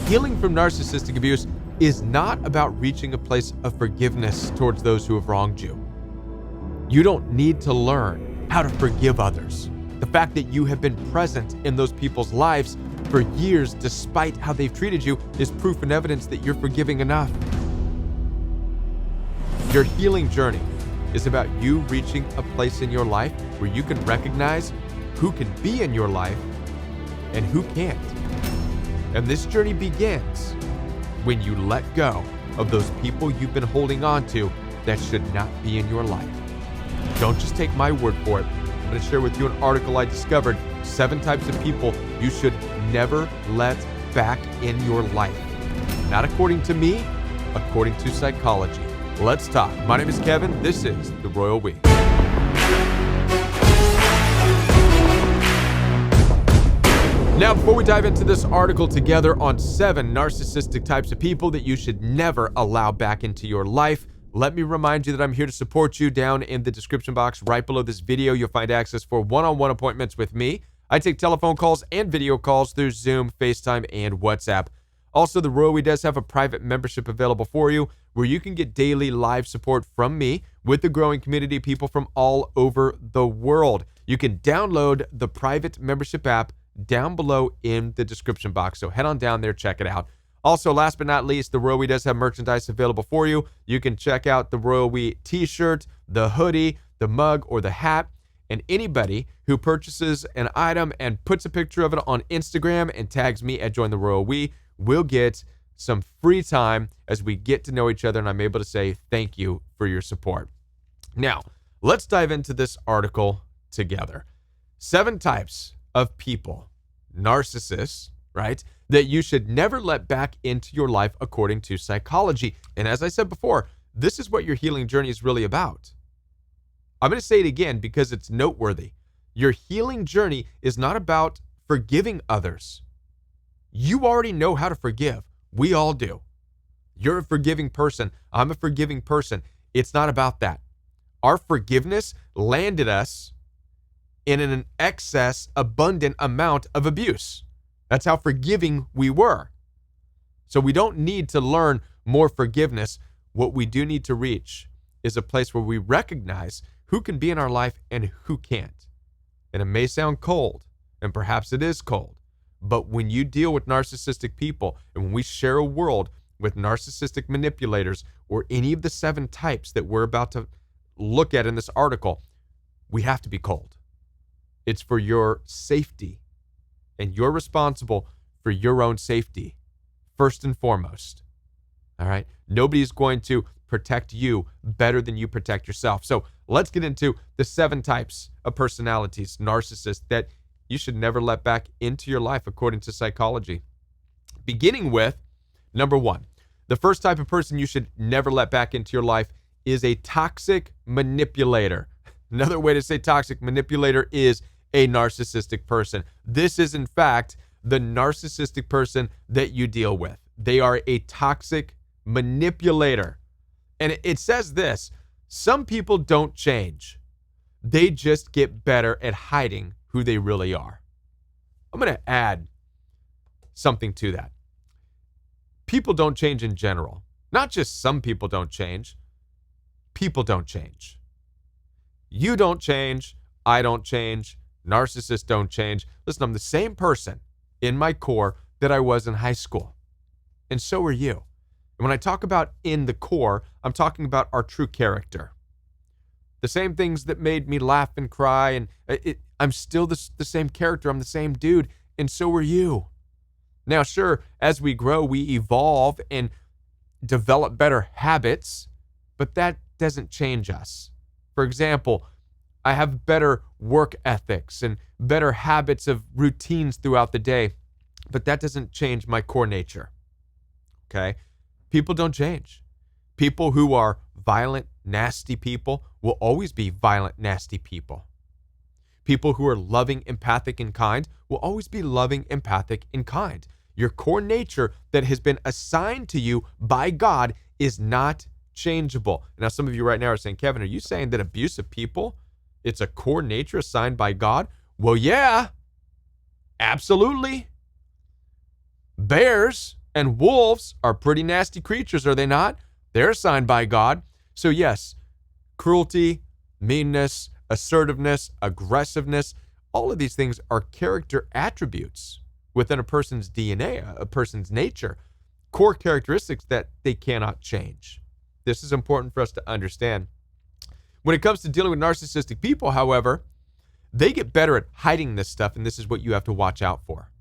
Healing from narcissistic abuse is not about reaching a place of forgiveness towards those who have wronged you. You don't need to learn how to forgive others. The fact that you have been present in those people's lives for years despite how they've treated you is proof and evidence that you're forgiving enough. Your healing journey is about you reaching a place in your life where you can recognize who can be in your life and who can't. And this journey begins when you let go of those people you've been holding on to that should not be in your life. Don't just take my word for it. I'm going to share with you an article I discovered, 7 types of people you should never let back in your life. Not according to me, according to psychology. Let's talk. My name is Kevin. This is The Royal We. Now, before we dive into this article together on 7 narcissistic types of people that you should never allow back into your life, let me remind you that I'm here to support you. Down in the description box right below this video, you'll find access for one-on-one appointments with me. I take telephone calls and video calls through Zoom, FaceTime, and WhatsApp. Also, The Royal We does have a private membership available for you where you can get daily live support from me with the growing community of people from all over the world. You can download the private membership app down below in the description box. So head on down there, check it out. Also, last but not least, The Royal We does have merchandise available for you. You can check out the Royal We t-shirt, the hoodie, the mug, or the hat. And anybody who purchases an item and puts a picture of it on Instagram and tags me at Join the Royal We will get some free time as we get to know each other, and I'm able to say thank you for your support. Now, let's dive into this article together. 7 types of people, narcissists, right, that you should never let back into your life according to psychology. And as I said before, this is what your healing journey is really about. I'm going to say it again because it's noteworthy. Your healing journey is not about forgiving others. You already know how to forgive. We all do. You're a forgiving person. I'm a forgiving person. It's not about that. Our forgiveness landed us in an excess, abundant amount of abuse. That's how forgiving we were. So we don't need to learn more forgiveness. What we do need to reach is a place where we recognize who can be in our life and who can't. And it may sound cold, and perhaps it is cold, but when you deal with narcissistic people, and when we share a world with narcissistic manipulators, or any of the 7 types that we're about to look at in this article, we have to be cold. It's for your safety, and you're responsible for your own safety, first and foremost. All right? Nobody's going to protect you better than you protect yourself. So let's get into the 7 types of personalities, narcissists, that you should never let back into your life according to psychology. Beginning with number 1. The first type of person you should never let back into your life is a toxic manipulator. Another way to say toxic manipulator is a narcissistic person. This is, in fact, the narcissistic person that you deal with. They are a toxic manipulator. And it says this: some people don't change. They just get better at hiding who they really are. I'm going to add something to that. People don't change in general. Not just some people don't change. People don't change. You don't change. I don't change. Narcissists don't change. Listen, I'm the same person in my core that I was in high school. And so are you. And when I talk about in the core, I'm talking about our true character. The same things that made me laugh and cry, and I'm still the same character. I'm the same dude, and so are you. Now, sure, as we grow, we evolve and develop better habits, but that doesn't change us. For example, I have better work ethics and better habits of routines throughout the day, but that doesn't change my core nature. Okay? People don't change. People who are violent, nasty people will always be violent, nasty people. People who are loving, empathic, and kind will always be loving, empathic, and kind. Your core nature that has been assigned to you by God is not changeable. Now, some of you right now are saying, Kevin, are you saying that abusive people, it's a core nature assigned by God? Well, yeah, absolutely. Bears And wolves are pretty nasty creatures, are they not? They're assigned by God. So yes, cruelty, meanness, assertiveness, aggressiveness, all of these things are character attributes within a person's DNA, a person's nature, core characteristics that they cannot change. This is important for us to understand. When it comes to dealing with narcissistic people, however, they get better at hiding this stuff, and this is what you have to watch out for.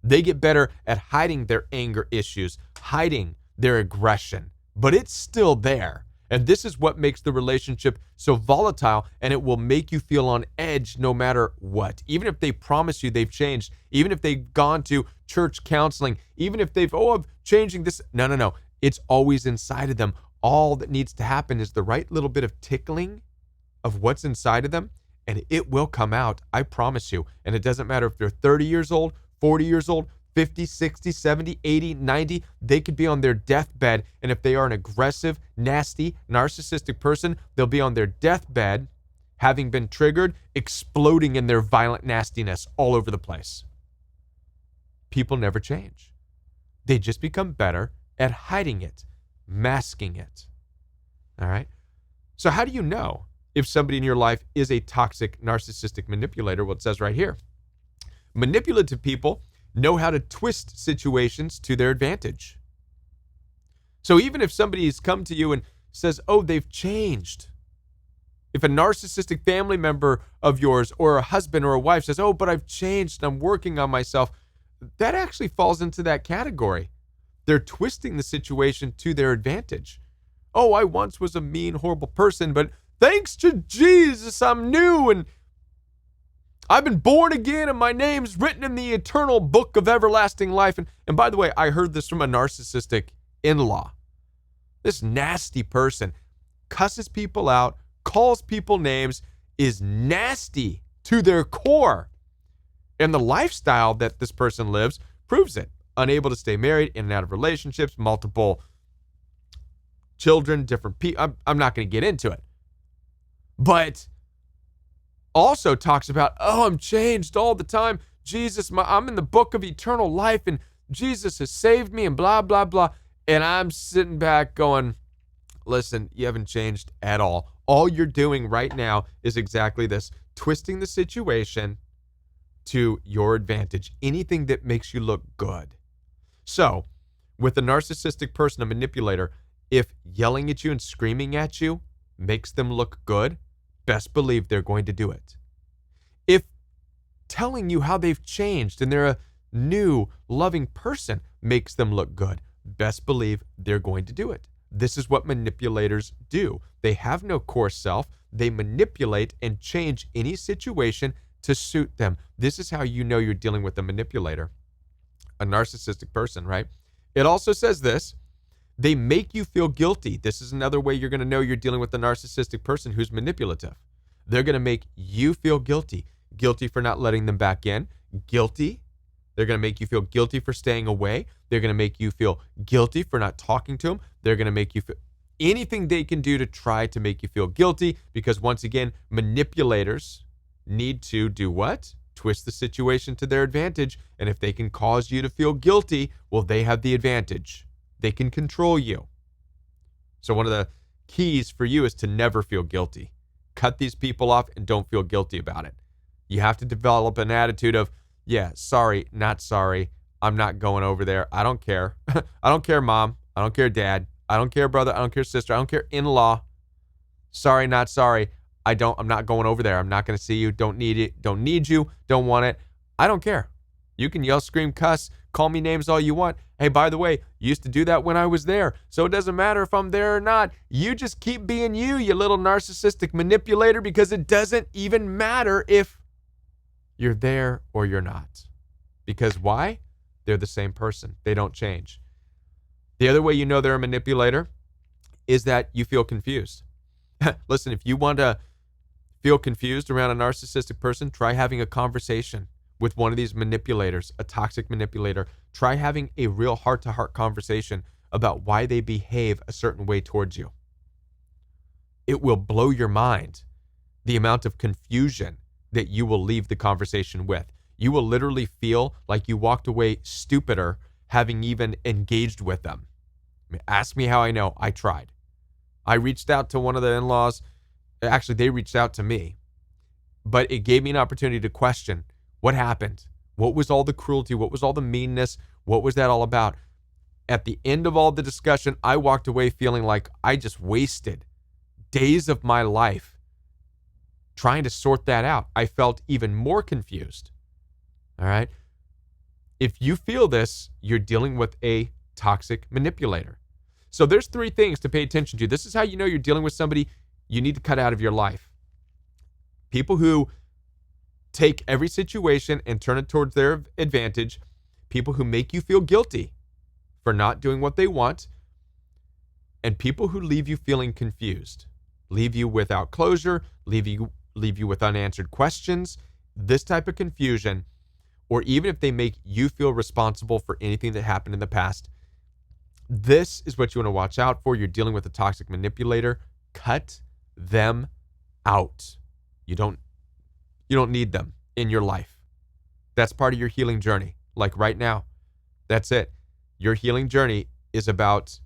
They get better at hiding their anger issues, hiding their aggression, but it's still there. And this is what makes the relationship so volatile, and it will make you feel on edge no matter what. Even if they promise you they've changed, even if they've gone to church counseling, even if I'm changing this. No. It's always inside of them. All that needs to happen is the right little bit of tickling of what's inside of them, and it will come out, I promise you. And it doesn't matter if they're 30 years old, 40 years old, 50, 60, 70, 80, 90, they could be on their deathbed. And if they are an aggressive, nasty, narcissistic person, they'll be on their deathbed, having been triggered, exploding in their violent nastiness all over the place. People never change. They just become better at hiding it, masking it. All right? So how do you know if somebody in your life is a toxic, narcissistic manipulator? Well, it says right here, manipulative people know how to twist situations to their advantage. So even if somebody's come to you and says, oh, they've changed. If a narcissistic family member of yours or a husband or a wife says, oh, but I've changed and I'm working on myself, that actually falls into that category. They're twisting the situation to their advantage. Oh, I once was a mean, horrible person, but thanks to Jesus, I'm new and I've been born again and my name's written in the eternal book of everlasting life. And by the way, I heard this from a narcissistic in-law. This nasty person cusses people out, calls people names, is nasty to their core. And the lifestyle that this person lives proves it. Unable to stay married, in and out of relationships, multiple children, different people. I'm not going to get into it. But also talks about, oh, I'm changed all the time. Jesus, I'm in the book of eternal life and Jesus has saved me and blah, blah, blah. And I'm sitting back going, listen, you haven't changed at all. All you're doing right now is exactly this, twisting the situation to your advantage. Anything that makes you look good. So with a narcissistic person, a manipulator, if yelling at you and screaming at you makes them look good, best believe they're going to do it. If telling you how they've changed and they're a new, loving person makes them look good, best believe they're going to do it. This is what manipulators do. They have no core self. They manipulate and change any situation to suit them. This is how you know you're dealing with a manipulator, a narcissistic person, right? It also says this. They make you feel guilty. This is another way you're going to know you're dealing with a narcissistic person who's manipulative. They're going to make you feel guilty. Guilty for not letting them back in. Guilty. They're going to make you feel guilty for staying away. They're going to make you feel guilty for not talking to them. They're going to make you feel anything they can do to try to make you feel guilty, because once again, manipulators need to do what? Twist the situation to their advantage. And if they can cause you to feel guilty, well, they have the advantage. They can control you. So one of the keys for you is to never feel guilty. Cut these people off and don't feel guilty about it. You have to develop an attitude of, yeah, sorry, not sorry. I'm not going over there. I don't care. I don't care, mom. I don't care, dad. I don't care, brother. I don't care, sister. I don't care, in-law. Sorry, not sorry. I'm not going over there. I'm not going to see you. Don't need it. Don't need you. Don't want it. I don't care. You can yell, scream, cuss, call me names all you want. Hey, by the way, you used to do that when I was there, so it doesn't matter if I'm there or not. You just keep being you little narcissistic manipulator, because it doesn't even matter if you're there or you're not. Because why? They're the same person. They don't change. The other way you know they're a manipulator is that you feel confused. Listen, if you want to feel confused around a narcissistic person, try having a conversation with one of these manipulators, a toxic manipulator. Try having a real heart-to-heart conversation about why they behave a certain way towards you. It will blow your mind, the amount of confusion that you will leave the conversation with. You will literally feel like you walked away stupider having even engaged with them. I mean, ask me how I know. I tried. I reached out to one of the in-laws. Actually, they reached out to me, but it gave me an opportunity to question what happened. What was all the cruelty? What was all the meanness? What was that all about? At the end of all the discussion, I walked away feeling like I just wasted days of my life trying to sort that out. I felt even more confused. All right. If you feel this, you're dealing with a toxic manipulator. So there's 3 things to pay attention to. This is how you know you're dealing with somebody you need to cut out of your life. People who take every situation and turn it towards their advantage. People who make you feel guilty for not doing what they want. And people who leave you feeling confused, leave you without closure, leave you with unanswered questions. This type of confusion, or even if they make you feel responsible for anything that happened in the past, this is what you want to watch out for. You're dealing with a toxic manipulator. Cut them out. You don't need them in your life. That's part of your healing journey. Like right now, that's it. Your healing journey is about,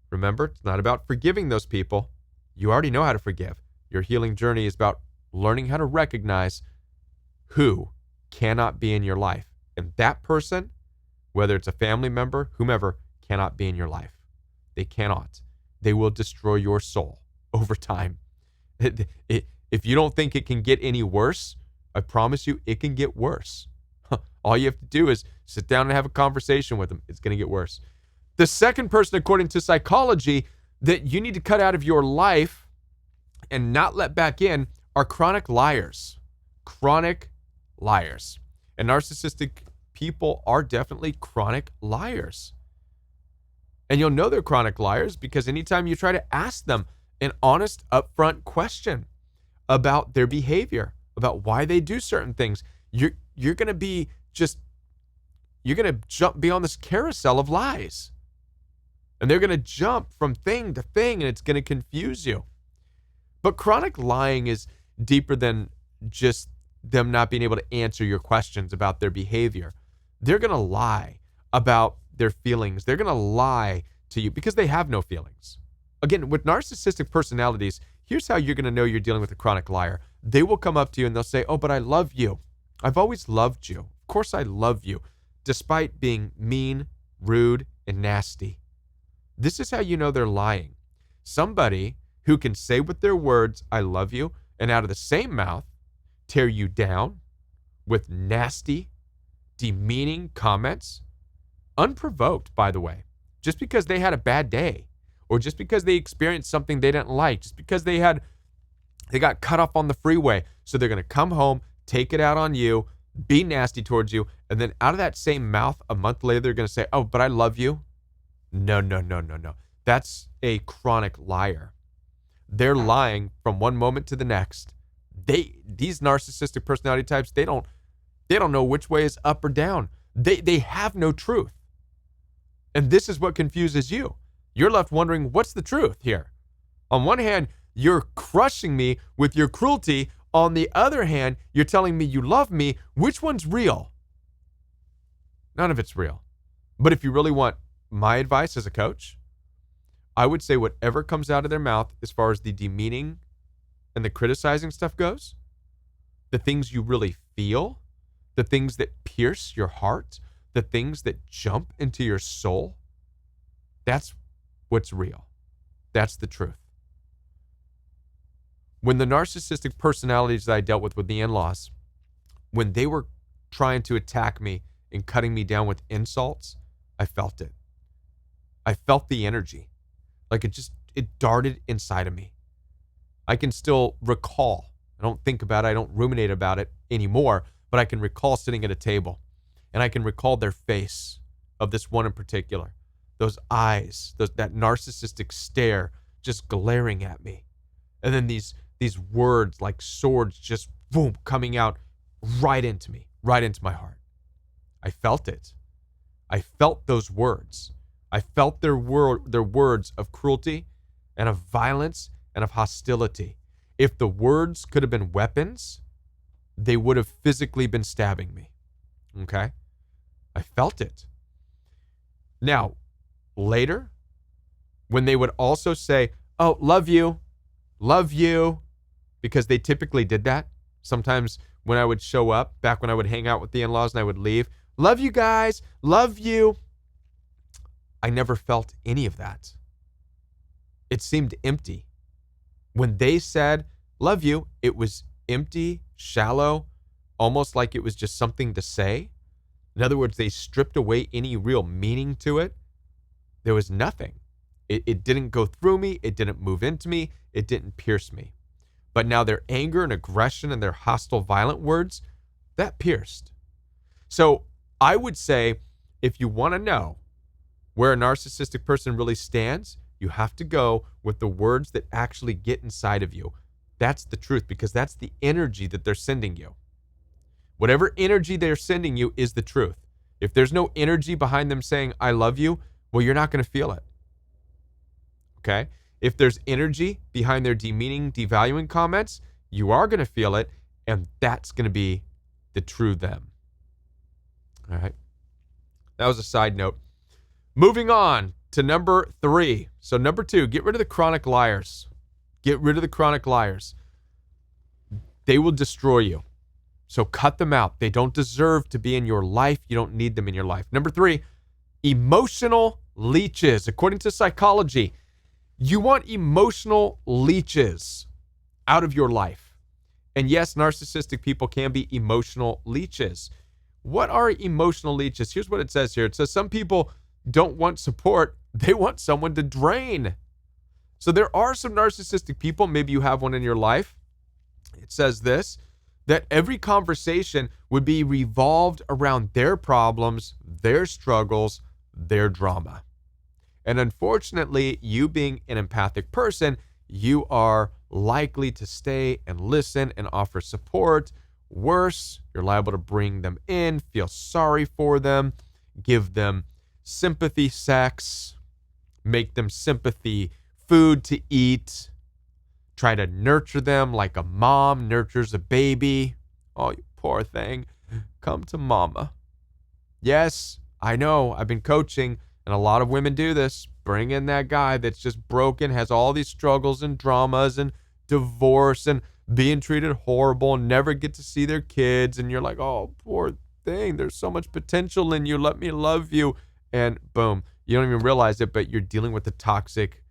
remember, it's not about forgiving those people. You already know how to forgive. Your healing journey is about learning how to recognize who cannot be in your life. And that person, whether it's a family member, whomever, cannot be in your life. They cannot. They will destroy your soul over time. If you don't think it can get any worse, I promise you it can get worse. All you have to do is sit down and have a conversation with them. It's going to get worse. The second person, according to psychology, that you need to cut out of your life and not let back in are chronic liars. Chronic liars. And narcissistic people are definitely chronic liars. And you'll know they're chronic liars because anytime you try to ask them an honest, upfront question about their behavior, about why they do certain things, you're going to be be on this carousel of lies. And they're going to jump from thing to thing, and it's going to confuse you. But chronic lying is deeper than just them not being able to answer your questions about their behavior. They're going to lie about their feelings. They're going to lie to you because they have no feelings. Again, with narcissistic personalities, here's how you're going to know you're dealing with a chronic liar. They will come up to you and they'll say, "Oh, but I love you. I've always loved you. Of course I love you," despite being mean, rude, and nasty. This is how you know they're lying. Somebody who can say with their words, "I love you," and out of the same mouth, tear you down with nasty, demeaning comments, unprovoked, by the way, just because they had a bad day, or just because they experienced something they didn't like, just because they got cut off on the freeway. So they're going to come home, take it out on you, be nasty towards you, and then out of that same mouth, a month later, they're going to say, "Oh, but I love you." No. That's a chronic liar. They're lying from one moment to the next. These narcissistic personality types, they don't know which way is up or down. They have no truth. And this is what confuses you. You're left wondering, what's the truth here? On one hand, you're crushing me with your cruelty. On the other hand, you're telling me you love me. Which one's real? None of it's real. But if you really want my advice as a coach, I would say whatever comes out of their mouth as far as the demeaning and the criticizing stuff goes, the things you really feel, the things that pierce your heart, the things that jump into your soul, that's what's real. That's the truth. When the narcissistic personalities that I dealt with the in-laws, when they were trying to attack me and cutting me down with insults, I felt it. I felt the energy. Like it darted inside of me. I can still recall. I don't think about it. I don't ruminate about it anymore, but I can recall sitting at a table, and I can recall their face of this one in particular. Those eyes, that narcissistic stare just glaring at me. And then these words like swords just boom coming out right into me, right into my heart. I felt it. I felt those words. I felt their words of cruelty and of violence and of hostility. If the words could have been weapons, they would have physically been stabbing me. Okay? I felt it. Now, later, when they would also say, oh, love you, because they typically did that. Sometimes when I would show up, back when I would hang out with the in-laws and I would leave, love you guys, love you. I never felt any of that. It seemed empty. When they said, love you, it was empty, shallow, almost like it was just something to say. In other words, they stripped away any real meaning to it. There was nothing. It didn't go through me. It didn't move into me. It didn't pierce me. But now their anger and aggression and their hostile, violent words, that pierced. So I would say, if you want to know where a narcissistic person really stands, you have to go with the words that actually get inside of you. That's the truth, because that's the energy that they're sending you. Whatever energy they're sending you is the truth. If there's no energy behind them saying, I love you, well, you're not going to feel it. Okay? If there's energy behind their demeaning, devaluing comments, you are going to feel it, and that's going to be the true them. All right? That was a side note. Moving on to number 3. So number 2, get rid of the chronic liars. Get rid of the chronic liars. They will destroy you. So cut them out. They don't deserve to be in your life. You don't need them in your life. Number 3, emotional leeches. According to psychology, you want emotional leeches out of your life. And yes, narcissistic people can be emotional leeches. What are emotional leeches? Here's what it says here. It says some people don't want support. They want someone to drain. So there are some narcissistic people. Maybe you have one in your life. It says this, that every conversation would be revolved around their problems, their struggles, their drama. And unfortunately, you being an empathic person, you are likely to stay and listen and offer support. Worse, you're liable to bring them in, feel sorry for them, give them sympathy sex, make them sympathy food to eat, try to nurture them like a mom nurtures a baby. Oh, you poor thing. Come to mama. Yes, I know. I've been coaching, and a lot of women do this. Bring in that guy that's just broken, has all these struggles and dramas and divorce and being treated horrible and never get to see their kids. And you're like, oh, poor thing. There's so much potential in you. Let me love you. And boom, you don't even realize it, but you're dealing with a toxic,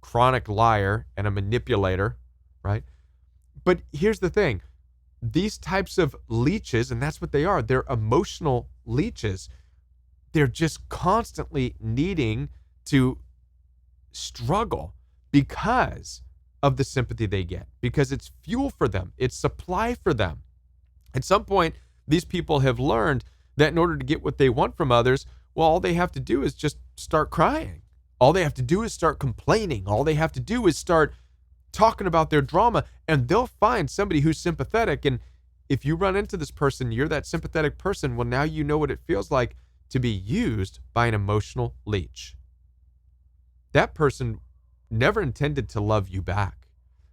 chronic liar and a manipulator, right? But here's the thing. These types of leeches, and that's what they are, they're emotional leeches. They're just constantly needing to struggle because of the sympathy they get, because it's fuel for them, it's supply for them. At some point, these people have learned that in order to get what they want from others, well, all they have to do is just start crying. All they have to do is start complaining. All they have to do is start talking about their drama, and they'll find somebody who's sympathetic. And if you run into this person, you're that sympathetic person, well, now you know what it feels like to be used by an emotional leech. That person never intended to love you back.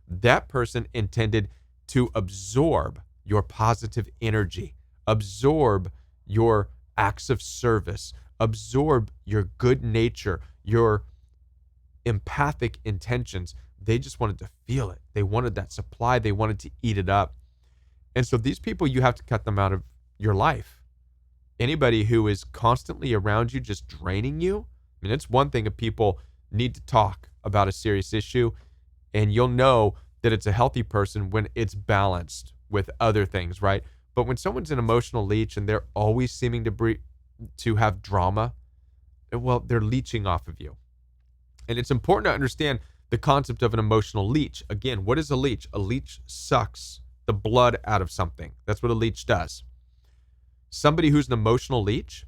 That person intended to absorb your positive energy, absorb your acts of service, absorb your good nature, your empathic intentions. They just wanted to feel it. They wanted that supply. They wanted to eat it up. And so these people, you have to cut them out of your life. Anybody who is constantly around you, just draining you. I mean, it's one thing if people need to talk about a serious issue, and you'll know that it's a healthy person when it's balanced with other things, right? But when someone's an emotional leech and they're always seeming to have drama, well, they're leeching off of you. And it's important to understand the concept of an emotional leech. Again, what is a leech? A leech sucks the blood out of something. That's what a leech does. Somebody who's an emotional leech,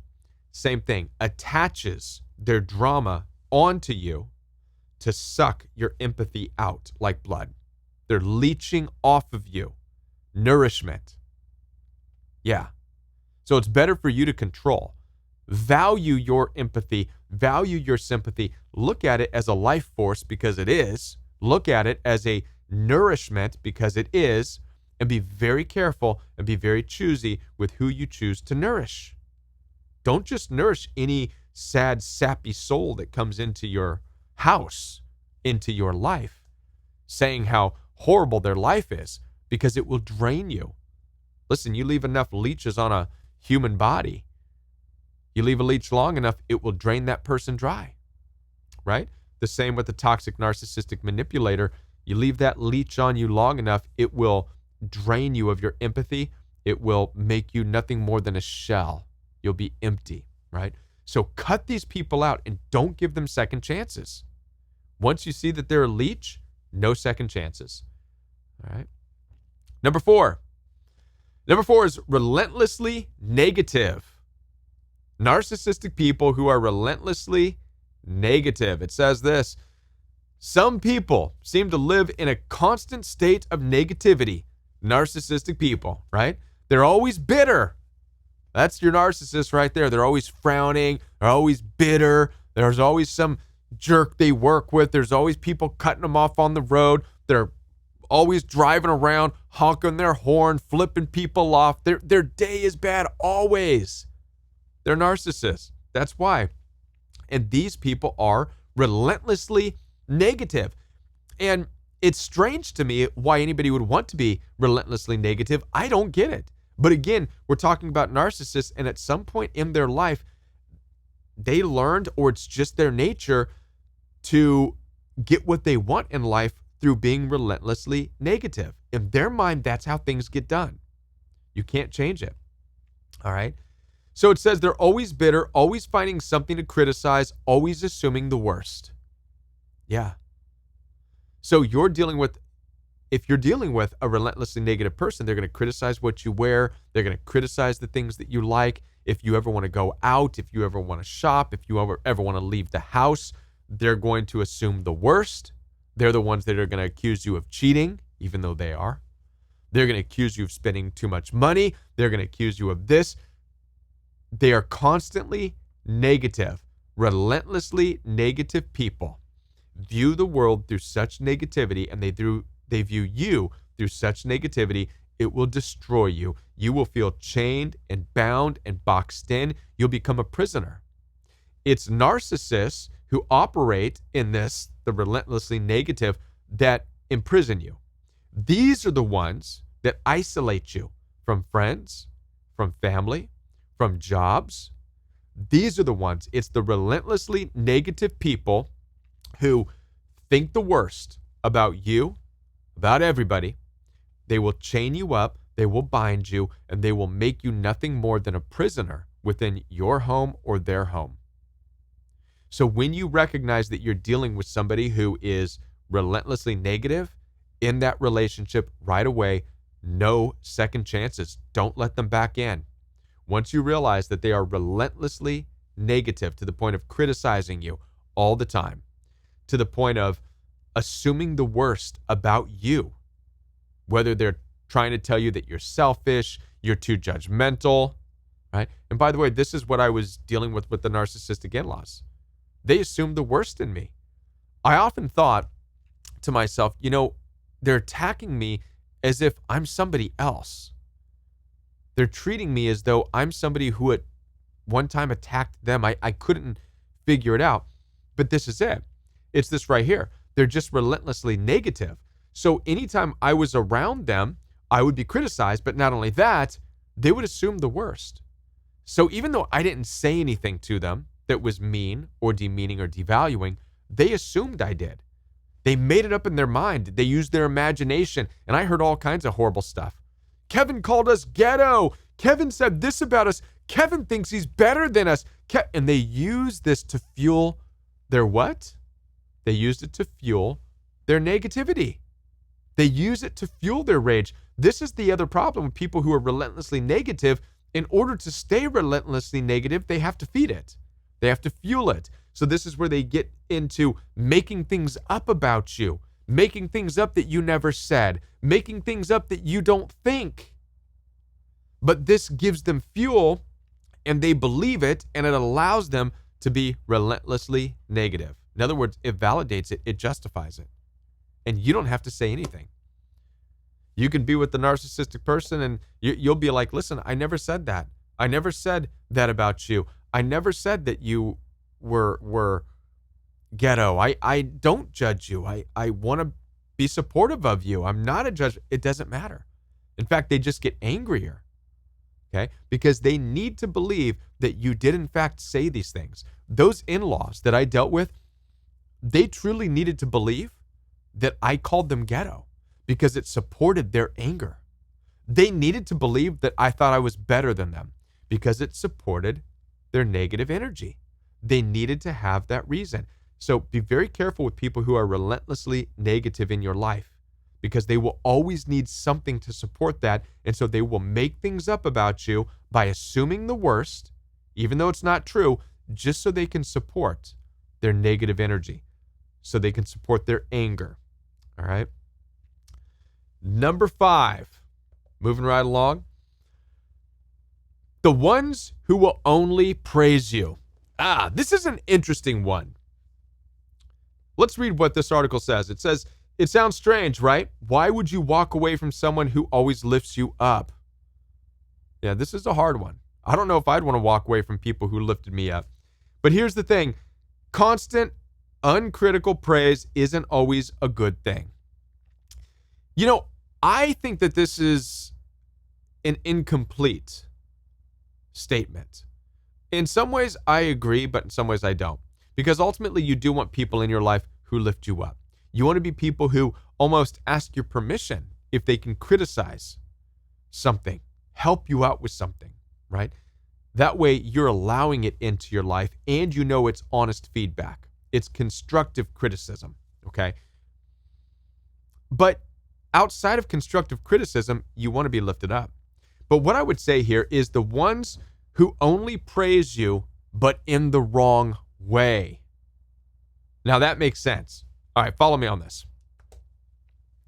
same thing, attaches their drama onto you to suck your empathy out like blood. They're leeching off of you nourishment. Yeah. So it's better for you to control. Value your empathy, value your sympathy. Look at it as a life force because it is. Look at it as a nourishment because it is. And be very careful and be very choosy with who you choose to nourish. Don't just nourish any sad, sappy soul that comes into your house, into your life, saying how horrible their life is, because it will drain you. Listen, you leave enough leeches on a human body, you leave a leech long enough, it will drain that person dry, right? The same with the toxic narcissistic manipulator. You leave that leech on you long enough, it will drain you of your empathy. It will make you nothing more than a shell. You'll be empty, right? So cut these people out and don't give them second chances. Once you see that they're a leech, no second chances. All right. Number four is relentlessly negative. Narcissistic people who are relentlessly negative. It says this: some people seem to live in a constant state of negativity. Narcissistic people, right? They're always bitter. That's your narcissist right there. They're always frowning. They're always bitter. There's always some jerk they work with. There's always people cutting them off on the road. They're always driving around, honking their horn, flipping people off. Their day is bad always. They're narcissists. That's why. And these people are relentlessly negative. And it's strange to me why anybody would want to be relentlessly negative. I don't get it. But again, we're talking about narcissists, and at some point in their life, they learned, or it's just their nature, to get what they want in life through being relentlessly negative. In their mind, that's how things get done. You can't change it. All right? So it says they're always bitter, always finding something to criticize, always assuming the worst. Yeah. So if you're dealing with a relentlessly negative person, they're going to criticize what you wear. They're going to criticize the things that you like. If you ever want to go out, if you ever want to shop, if you ever want to leave the house, they're going to assume the worst. They're the ones that are going to accuse you of cheating, even though they are. They're going to accuse you of spending too much money. They're going to accuse you of this. They are constantly negative, relentlessly negative people. View the world through such negativity, and they view you through such negativity, it will destroy you. You will feel chained and bound and boxed in. You'll become a prisoner. It's narcissists who operate in the relentlessly negative, that imprison you. These are the ones that isolate you from friends, from family, from jobs. These are the ones. It's the relentlessly negative people who think the worst about you, about everybody. They will chain you up, they will bind you, and they will make you nothing more than a prisoner within your home or their home. So when you recognize that you're dealing with somebody who is relentlessly negative in that relationship, right away, no second chances. Don't let them back in. Once you realize that they are relentlessly negative to the point of criticizing you all the time, to the point of assuming the worst about you, whether they're trying to tell you that you're selfish, you're too judgmental, right? And by the way, this is what I was dealing with the narcissistic in-laws. They assumed the worst in me. I often thought to myself, they're attacking me as if I'm somebody else. They're treating me as though I'm somebody who at one time attacked them. I couldn't figure it out. But this is it. It's this right here. They're just relentlessly negative. So anytime I was around them, I would be criticized. But not only that, they would assume the worst. So even though I didn't say anything to them that was mean or demeaning or devaluing, they assumed I did. They made it up in their mind. They used their imagination. And I heard all kinds of horrible stuff. Kevin called us ghetto. Kevin said this about us. Kevin thinks he's better than us. And they use this to fuel their what? They used it to fuel their negativity. They use it to fuel their rage. This is the other problem with people who are relentlessly negative. In order to stay relentlessly negative, they have to feed it. They have to fuel it. So this is where they get into making things up about you, making things up that you never said, making things up that you don't think. But this gives them fuel, and they believe it, and it allows them to be relentlessly negative. In other words, it validates it, it justifies it. And you don't have to say anything. You can be with the narcissistic person, and you'll be like, listen, I never said that. I never said that about you. I never said that you were ghetto. I don't judge you. I want to be supportive of you. I'm not a judge. It doesn't matter. In fact, they just get angrier. Okay? Because they need to believe that you did in fact say these things. Those in-laws that I dealt with, they truly needed to believe that I called them ghetto because it supported their anger. They needed to believe that I thought I was better than them because it supported their negative energy. They needed to have that reason. So be very careful with people who are relentlessly negative in your life because they will always need something to support that. And so they will make things up about you by assuming the worst, even though it's not true, just so they can support their negative energy, so they can support their anger. All right. Number 5, moving right along. The ones who will only praise you. This is an interesting one. Let's read what this article says. It says, it sounds strange, right? Why would you walk away from someone who always lifts you up? Yeah, this is a hard one. I don't know if I'd want to walk away from people who lifted me up. But here's the thing. Constant, uncritical praise isn't always a good thing. You know, I think that this is an incomplete statement. In some ways, I agree, but in some ways, I don't. Because ultimately, you do want people in your life who lift you up. You want to be people who almost ask your permission if they can criticize something, help you out with something, right? That way, you're allowing it into your life and you know it's honest feedback. It's constructive criticism, okay? But outside of constructive criticism, you want to be lifted up. But what I would say here is the ones who only praise you, but in the wrong way. Now that makes sense. All right, follow me on this.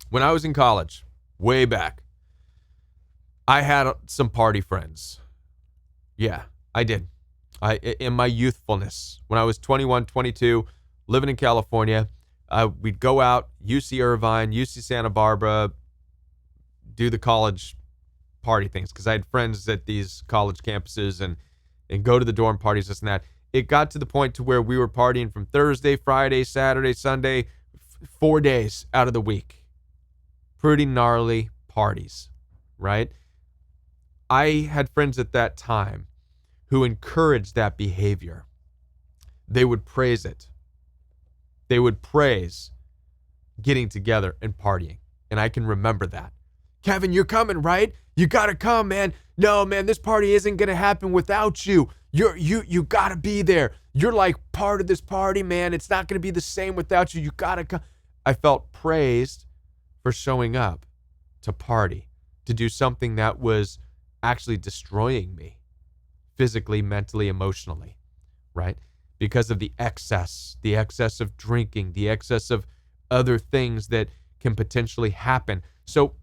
When I was in college, way back, I had some party friends. Yeah, I did. In my youthfulness, when I was 21, 22, living in California, we'd go out, UC Irvine, UC Santa Barbara, do the college party things because I had friends at these college campuses and go to the dorm parties, this and that. It got to the point to where we were partying from Thursday, Friday, Saturday, Sunday, 4 days out of the week. Pretty gnarly parties, right? I had friends at that time who encouraged that behavior. They would praise it. They would praise getting together and partying. And I can remember that. Kevin, you're coming, right? You gotta come, man. No, man, this party isn't gonna happen without you. You gotta be there. You're like part of this party, man. It's not gonna be the same without you. You gotta come. I felt praised for showing up to party, to do something that was actually destroying me physically, mentally, emotionally, right? Because of the excess of drinking, the excess of other things that can potentially happen. So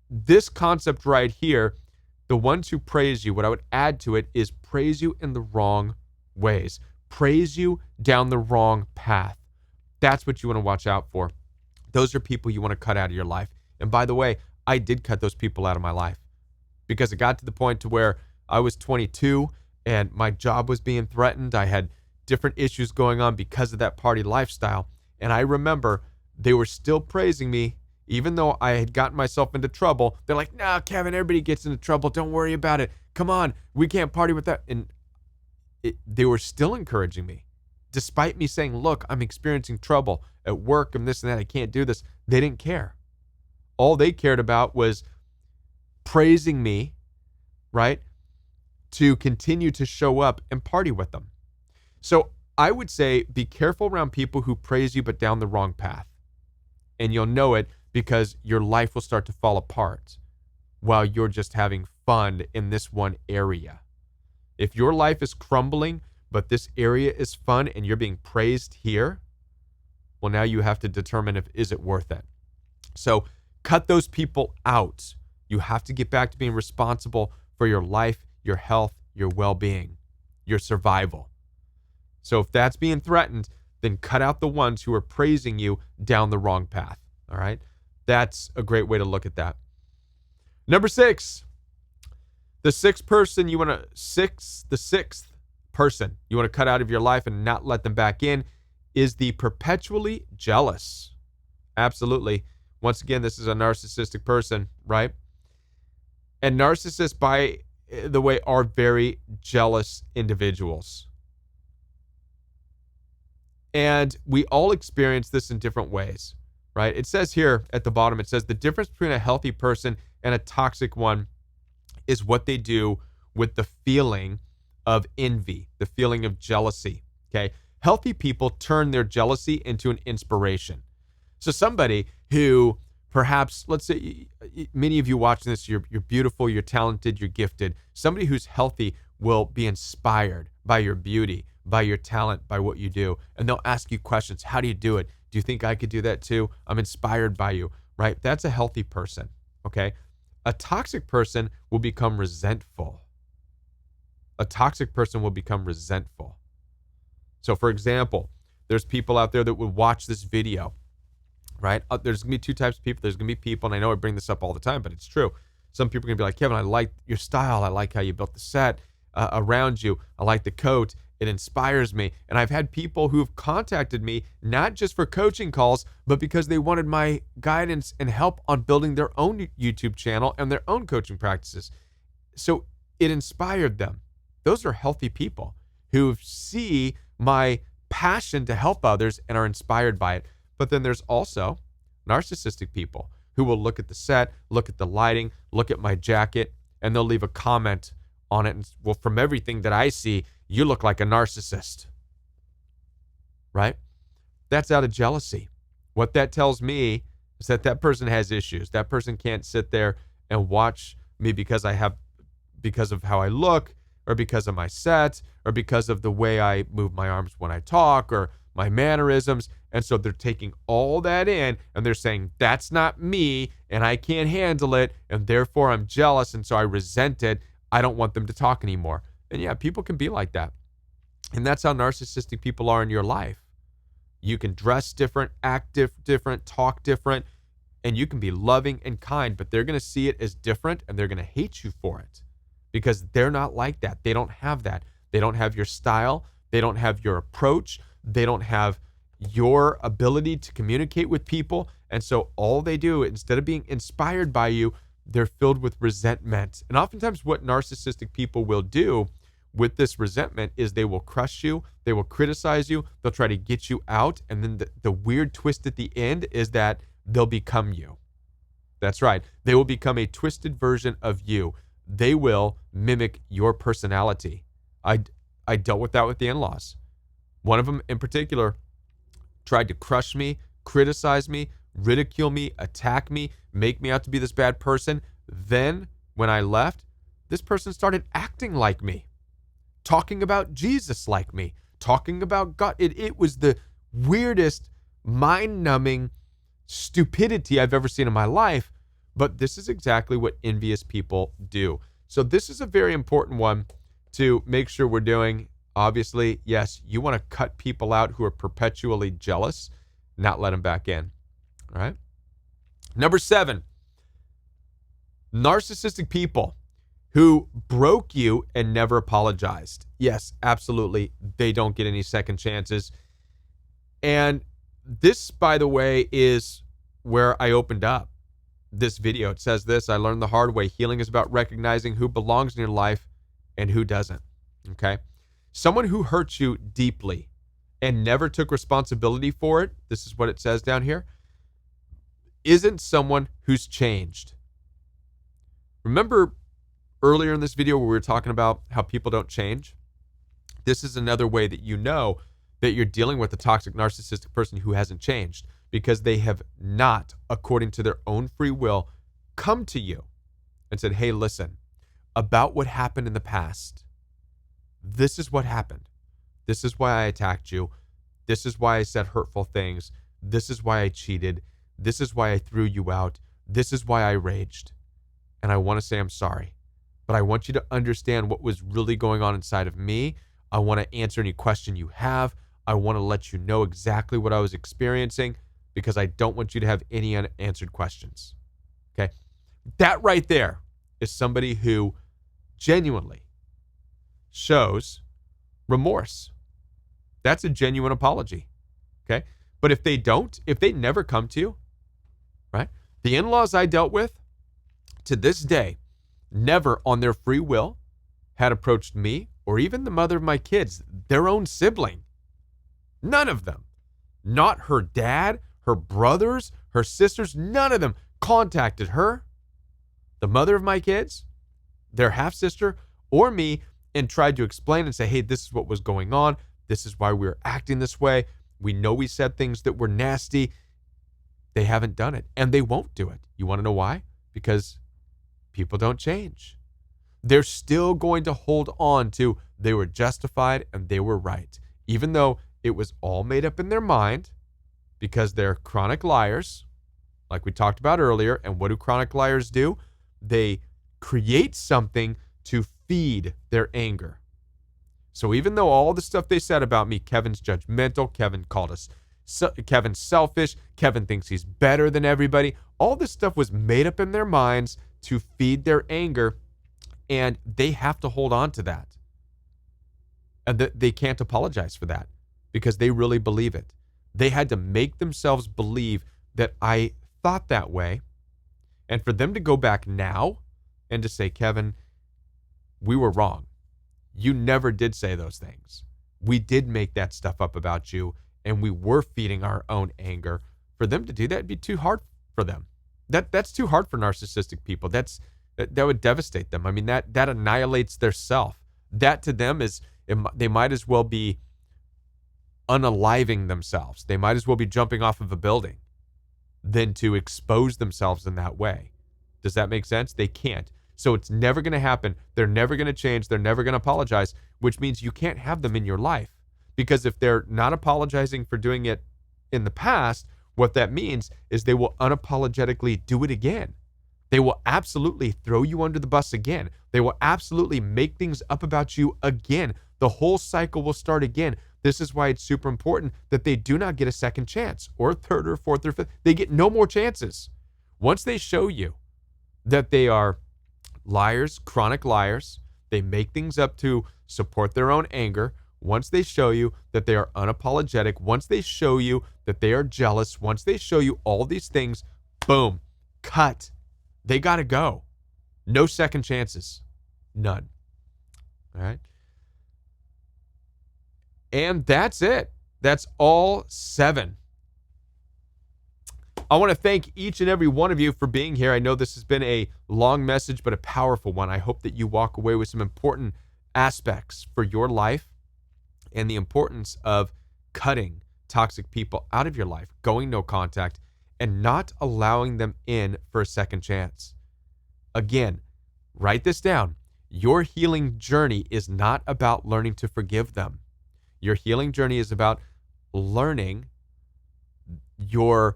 this concept right here, the ones who praise you, what I would add to it is praise you in the wrong ways. Praise you down the wrong path. That's what you want to watch out for. Those are people you want to cut out of your life. And by the way, I did cut those people out of my life because it got to the point to where I was 22 and my job was being threatened. I had different issues going on because of that party lifestyle. And I remember they were still praising me even though I had gotten myself into trouble. They're like, "Nah, Kevin, everybody gets into trouble. Don't worry about it. Come on, we can't party with that." And they were still encouraging me. Despite me saying, "Look, I'm experiencing trouble at work and this and that. I can't do this." They didn't care. All they cared about was praising me, right? To continue to show up and party with them. So I would say be careful around people who praise you but down the wrong path. And you'll know it because your life will start to fall apart while you're just having fun in this one area. If your life is crumbling, but this area is fun and you're being praised here, well, now you have to determine is it worth it. So cut those people out. You have to get back to being responsible for your life, your health, your well-being, your survival. So if that's being threatened, then cut out the ones who are praising you down the wrong path. All right? That's a great way to look at that. Number 6. The sixth person you want to cut out of your life and not let them back in is the perpetually jealous. Absolutely. Once again, this is a narcissistic person, right? And narcissists, by the way, are very jealous individuals. And we all experience this in different ways, right? It says here at the bottom, it says the difference between a healthy person and a toxic one is what they do with the feeling of envy, the feeling of jealousy, okay? Healthy people turn their jealousy into an inspiration. So somebody who perhaps, let's say many of you watching this, you're beautiful, you're talented, you're gifted. Somebody who's healthy will be inspired by your beauty, by your talent, by what you do. And they'll ask you questions. How do you do it? Do you think I could do that too? I'm inspired by you, right? That's a healthy person, okay? A toxic person will become resentful. A toxic person will become resentful. So for example, there's people out there that would watch this video, right? There's going to be two types of people. There's going to be people, and I know I bring this up all the time, but it's true. Some people are going to be like, Kevin, I like your style. I like how you built the set around you. I like the coat. It inspires me. And I've had people who have contacted me, not just for coaching calls, but because they wanted my guidance and help on building their own YouTube channel and their own coaching practices. So it inspired them. Those are healthy people who see my passion to help others and are inspired by it. But then there's also narcissistic people who will look at the set, look at the lighting, look at my jacket, and they'll leave a comment on it. And, well, from everything that I see, you look like a narcissist, right? That's out of jealousy. What that tells me is that that person has issues. That person can't sit there and watch me because of how I look, or because of my set, or because of the way I move my arms when I talk, or my mannerisms. And so they're taking all that in and they're saying, that's not me and I can't handle it. And therefore I'm jealous. And so I resent it. I don't want them to talk anymore. And yeah, people can be like that. And that's how narcissistic people are in your life. You can dress different, act different, talk different, and you can be loving and kind, but they're going to see it as different and they're going to hate you for it because they're not like that. They don't have that. They don't have your style. They don't have your approach. They don't have your ability to communicate with people. And so all they do, instead of being inspired by you, they're filled with resentment. And oftentimes what narcissistic people will do with this resentment is they will crush you, they will criticize you, they'll try to get you out. And then the weird twist at the end is that they'll become you. That's right. They will become a twisted version of you. They will mimic your personality. I dealt with that with the in-laws. One of them in particular tried to crush me, criticize me, ridicule me, attack me, make me out to be this bad person. Then when I left, this person started acting like me, talking about Jesus like me, talking about God. It was the weirdest, mind-numbing stupidity I've ever seen in my life. But this is exactly what envious people do. So this is a very important one to make sure we're doing. Obviously, yes, you want to cut people out who are perpetually jealous, not let them back in. All right. Number 7, narcissistic people who broke you and never apologized. Yes, absolutely. They don't get any second chances. And this, by the way, is where I opened up this video. It says this: I learned the hard way. Healing is about recognizing who belongs in your life and who doesn't. Okay. Someone who hurts you deeply and never took responsibility for it, this is what it says down here, isn't someone who's changed. Remember earlier in this video where we were talking about how people don't change? This is another way that you know that you're dealing with a toxic narcissistic person who hasn't changed, because they have not, according to their own free will, come to you and said, hey, listen, about what happened in the past. This is what happened. This is why I attacked you. This is why I said hurtful things. This is why I cheated. This is why I threw you out. This is why I raged. And I want to say I'm sorry. But I want you to understand what was really going on inside of me. I want to answer any question you have. I want to let you know exactly what I was experiencing, because I don't want you to have any unanswered questions. Okay? That right there is somebody who genuinely shows remorse. That's a genuine apology. Okay? But if they don't, if they never come to you, right? The in-laws I dealt with to this day never on their free will had approached me or even the mother of my kids, their own sibling. None of them. Not her dad, her brothers, her sisters, none of them contacted her, the mother of my kids, their half-sister, or me, and tried to explain and say, hey, this is what was going on. This is why we were acting this way. We know we said things that were nasty. They haven't done it, and they won't do it. You want to know why? Because people don't change. They're still going to hold on to they were justified and they were right, even though it was all made up in their mind, because they're chronic liars, like we talked about earlier. And what do chronic liars do? They create something to feed their anger. So even though all the stuff they said about me, Kevin's judgmental, Kevin called us, Kevin's selfish, Kevin thinks he's better than everybody, all this stuff was made up in their minds to feed their anger, and they have to hold on to that. And they can't apologize for that because they really believe it. They had to make themselves believe that I thought that way. And for them to go back now and to say, Kevin, we were wrong. You never did say those things. We did make that stuff up about you, and we were feeding our own anger. For them to do that would be too hard for them. That's too hard for narcissistic people. That would devastate them. I mean, that annihilates their self. That to them is, they might as well be unaliving themselves. They might as well be jumping off of a building than to expose themselves in that way. Does that make sense? They can't. So it's never going to happen. They're never going to change. They're never going to apologize, which means you can't have them in your life. Because if they're not apologizing for doing it in the past, what that means is they will unapologetically do it again. They will absolutely throw you under the bus again. They will absolutely make things up about you again. The whole cycle will start again. This is why it's super important that they do not get a second chance, or a third or fourth or fifth. They get no more chances. Once they show you that they are liars, chronic liars, they make things up to support their own anger. Once they show you that they are unapologetic, once they show you that they are jealous, once they show you all these things, boom, cut. They got to go. No second chances. None. All right. And that's it. That's all 7. I want to thank each and every one of you for being here. I know this has been a long message, but a powerful one. I hope that you walk away with some important aspects for your life and the importance of cutting toxic people out of your life, going no contact, and not allowing them in for a second chance. Again, write this down. Your healing journey is not about learning to forgive them. Your healing journey is about learning your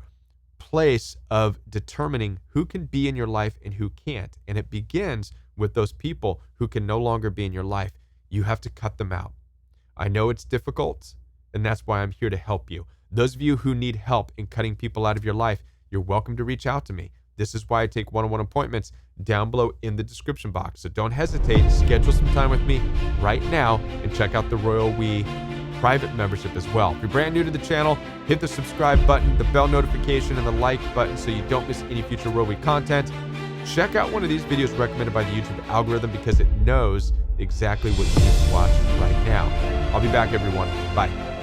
place of determining who can be in your life and who can't. And it begins with those people who can no longer be in your life. You have to cut them out. I know it's difficult, and that's why I'm here to help you. Those of you who need help in cutting people out of your life, you're welcome to reach out to me. This is why I take one-on-one appointments down below in the description box. So don't hesitate. Schedule some time with me right now and check out the Royal We private membership as well. If you're brand new to the channel, hit the subscribe button, the bell notification, and the like button so you don't miss any future Royal We content. Check out one of these videos recommended by the YouTube algorithm because it knows exactly what you need to watch right now. I'll be back, everyone. Bye.